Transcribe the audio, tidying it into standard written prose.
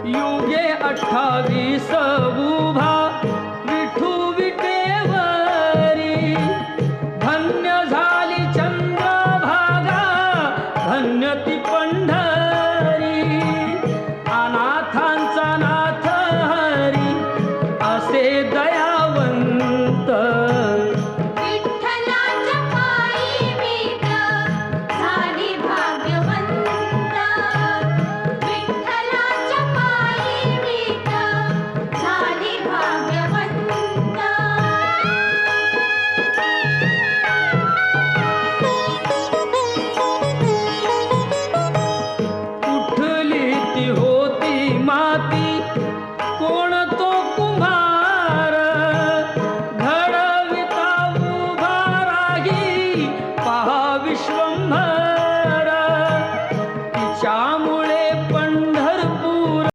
युगे 28 उभा विठू विटेवरी, धन्य झाली चंद्रभागा, धन्य ती पंढरी, अनाथांचा नाथ हरी असे दयावंत. विठ्ठलाच्या पायी मीठ झाली भाग्यवंत, विठ्ठलाच्या पायी मीठ झाली भाग्यवंत. उठली ती होती माती